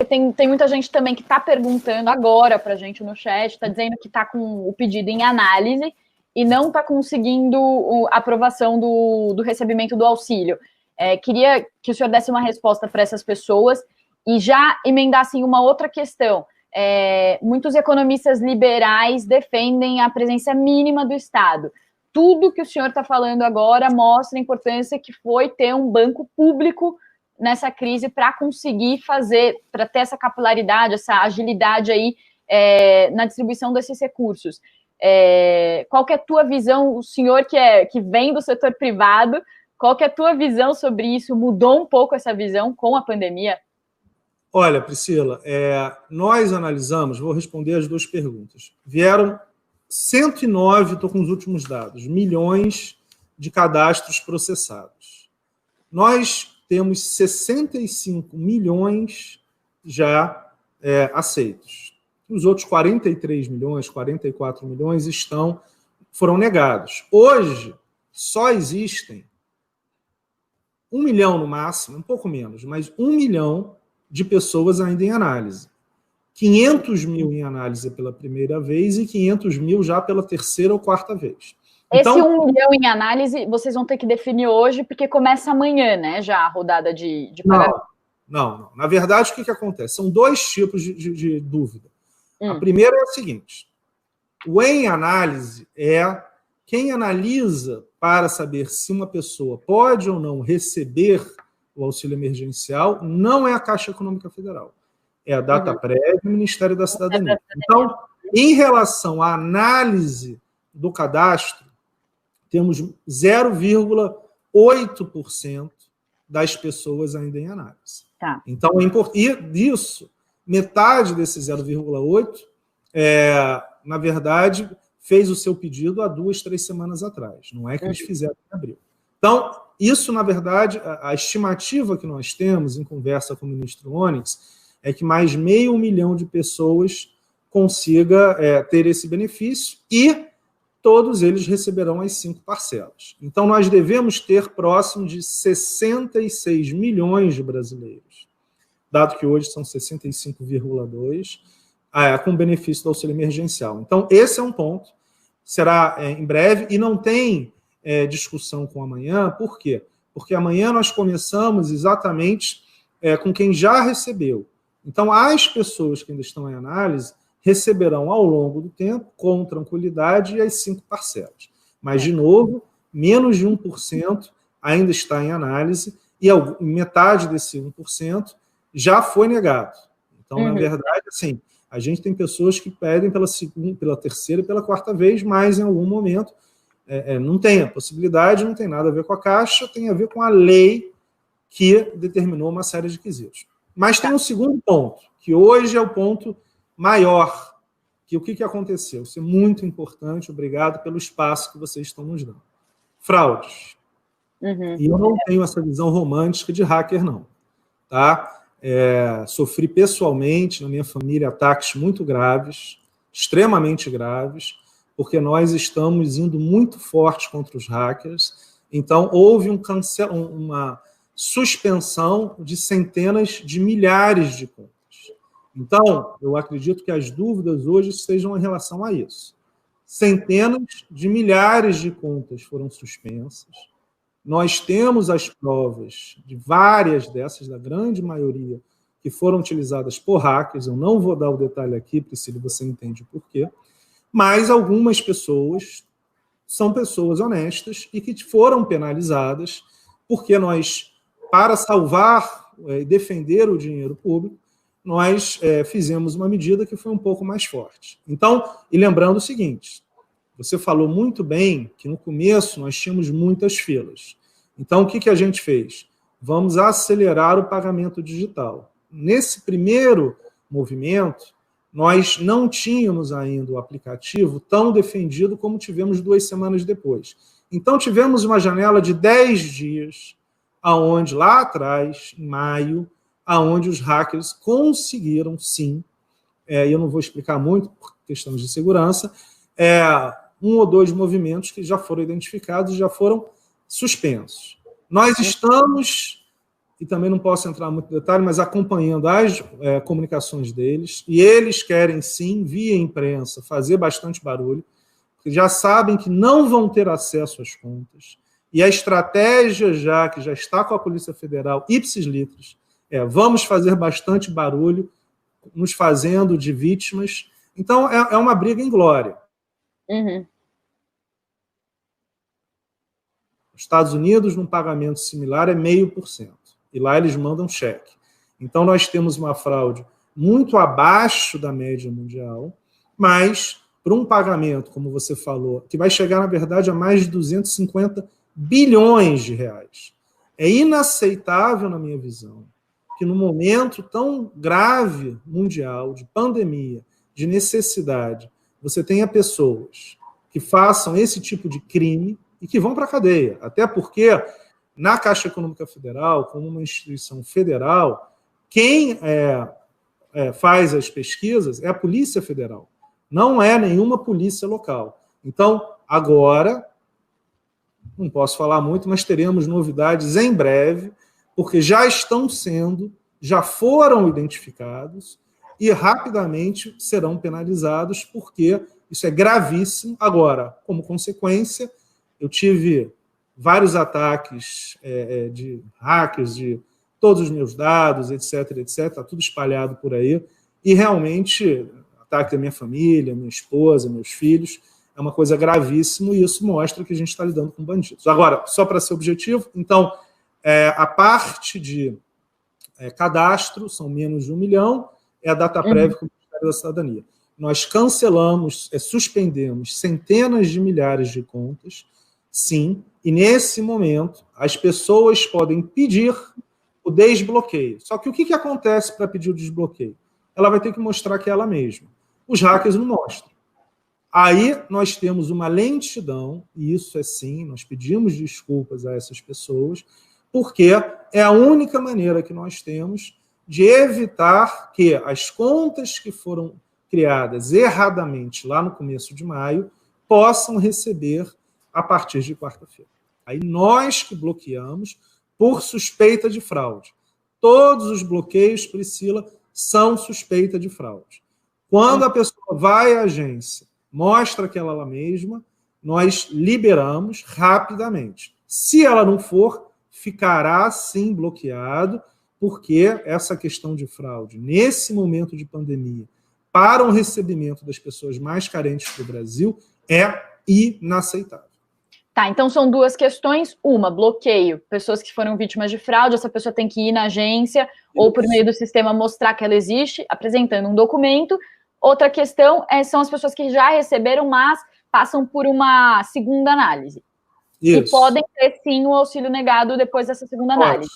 tem muita gente também que está perguntando agora para a gente no chat, está dizendo que está com o pedido em análise e não está conseguindo a aprovação do recebimento do auxílio. Queria que o senhor desse uma resposta para essas pessoas e já emendasse em uma outra questão. Muitos economistas liberais defendem a presença mínima do Estado. Tudo que o senhor está falando agora mostra a importância que foi ter um banco público nessa crise para conseguir para ter essa capilaridade, essa agilidade aí na distribuição desses recursos. Qual que é a tua visão, o senhor que vem do setor privado, qual que é a tua visão sobre isso? Mudou um pouco essa visão com a pandemia? Olha, Priscila, nós analisamos, vou responder as duas perguntas. Vieram 109, estou com os últimos dados, milhões de cadastros processados. Nós temos 65 milhões já aceitos. Os outros 43 milhões, 44 milhões foram negados. Hoje, só existem 1 milhão no máximo, um pouco menos, mas 1 milhão de pessoas ainda em análise. 500 mil em análise pela primeira vez e 500 mil já pela terceira ou quarta vez. Então, esse 1 milhão em análise, vocês vão ter que definir hoje, porque começa amanhã, né, já a rodada de pagamento. Não. Na verdade, o que acontece? São dois tipos de dúvida. A primeira é a seguinte: o em análise é quem analisa para saber se uma pessoa pode ou não receber o auxílio emergencial, não é a Caixa Econômica Federal. É a Dataprev e o Ministério da Cidadania. Então, em relação à análise do cadastro, temos 0,8% das pessoas ainda em análise. Tá. Então, e disso, metade desse 0,8%, na verdade, fez o seu pedido há 2, 3 semanas atrás. Não é que eles fizeram em abril. Então, isso, na verdade, a estimativa que nós temos em conversa com o ministro Onyx é que mais 500 mil de pessoas consiga ter esse benefício e todos eles receberão as 5 parcelas. Então, nós devemos ter próximo de 66 milhões de brasileiros, dado que hoje são 65,2, com benefício do auxílio emergencial. Então, esse é um ponto, será em breve, e não tem discussão com amanhã. Por quê? Porque amanhã nós começamos exatamente com quem já recebeu. Então, as pessoas que ainda estão em análise receberão ao longo do tempo, com tranquilidade, as 5 parcelas. Mas, de novo, menos de 1% ainda está em análise e metade desse 1% já foi negado. Então, na verdade, assim, a gente tem pessoas que pedem pela segunda, pela terceira e pela quarta vez, mas em algum momento não tem a possibilidade, não tem nada a ver com a Caixa, tem a ver com a lei que determinou uma série de quesitos. Mas tem um segundo ponto, que hoje é o ponto maior, que o que aconteceu? Isso é muito importante, obrigado pelo espaço que vocês estão nos dando. Fraudes. E eu não tenho essa visão romântica de hacker, não. Tá? Sofri pessoalmente, na minha família, ataques muito graves, extremamente graves, porque nós estamos indo muito forte contra os hackers. Então, houve uma suspensão de centenas de milhares de contas. Então, eu acredito que as dúvidas hoje estejam em relação a isso. Centenas de milhares de contas foram suspensas. Nós temos as provas de várias dessas, da grande maioria, que foram utilizadas por hackers. Eu não vou dar o detalhe aqui, Priscila, você entende o porquê. Mas algumas pessoas são pessoas honestas e que foram penalizadas porque nós, para salvar e defender o dinheiro público, nós fizemos uma medida que foi um pouco mais forte. Então, e lembrando o seguinte, você falou muito bem que no começo nós tínhamos muitas filas. Então, o que a gente fez? Vamos acelerar o pagamento digital. Nesse primeiro movimento, nós não tínhamos ainda o aplicativo tão defendido como tivemos 2 semanas depois. Então, tivemos uma janela de 10 dias, aonde lá atrás, em maio, aonde os hackers conseguiram, sim, eu não vou explicar muito por questões de segurança, 1 ou 2 movimentos que já foram identificados e já foram suspensos. Nós estamos e também não posso entrar muito em detalhe, mas acompanhando as comunicações deles, e eles querem, sim, via imprensa, fazer bastante barulho, porque já sabem que não vão ter acesso às contas, e a estratégia que já está com a Polícia Federal, ipsis litteris, vamos fazer bastante barulho, nos fazendo de vítimas. Então, é uma briga inglória. Uhum. Os Estados Unidos, num pagamento similar, é 0,5%. E lá eles mandam cheque. Então, nós temos uma fraude muito abaixo da média mundial, mas para um pagamento, como você falou, que vai chegar, na verdade, a mais de 250 bilhões de reais. É inaceitável, na minha visão, que num momento tão grave mundial, de pandemia, de necessidade, você tenha pessoas que façam esse tipo de crime e que vão para a cadeia. Até porque, na Caixa Econômica Federal, como uma instituição federal, quem faz as pesquisas é a Polícia Federal, não é nenhuma polícia local. Então, agora, não posso falar muito, mas teremos novidades em breve, porque já foram identificados e rapidamente serão penalizados, porque isso é gravíssimo. Agora, como consequência, eu tive vários ataques de hackers, de todos os meus dados, etc., está tudo espalhado por aí, e realmente, ataque da minha família, minha esposa, meus filhos, é uma coisa gravíssima, e isso mostra que a gente está lidando com bandidos. Agora, só para ser objetivo, então, a parte de cadastro, são menos de 1 milhão, é a data prévia com o Ministério da Cidadania. Nós cancelamos, suspendemos centenas de milhares de contas, sim, e nesse momento as pessoas podem pedir o desbloqueio. Só que o que acontece para pedir o desbloqueio? Ela vai ter que mostrar que é ela mesma. Os hackers não mostram. Aí nós temos uma lentidão, e isso é sim, nós pedimos desculpas a essas pessoas, porque é a única maneira que nós temos de evitar que as contas que foram criadas erradamente lá no começo de maio possam receber a partir de quarta-feira. Aí nós que bloqueamos por suspeita de fraude. Todos os bloqueios, Priscila, são suspeita de fraude. Quando a pessoa vai à agência, mostra que ela mesma, nós liberamos rapidamente. Se ela não for, ficará sim bloqueado, porque essa questão de fraude, nesse momento de pandemia, para o recebimento das pessoas mais carentes do Brasil, é inaceitável. Tá, então são duas questões. Uma, bloqueio. Pessoas que foram vítimas de fraude, essa pessoa tem que ir na agência ou por meio do sistema mostrar que ela existe, apresentando um documento. Outra questão são as pessoas que já receberam, mas passam por uma segunda análise. Isso. E podem ter, sim, o auxílio negado depois dessa segunda análise.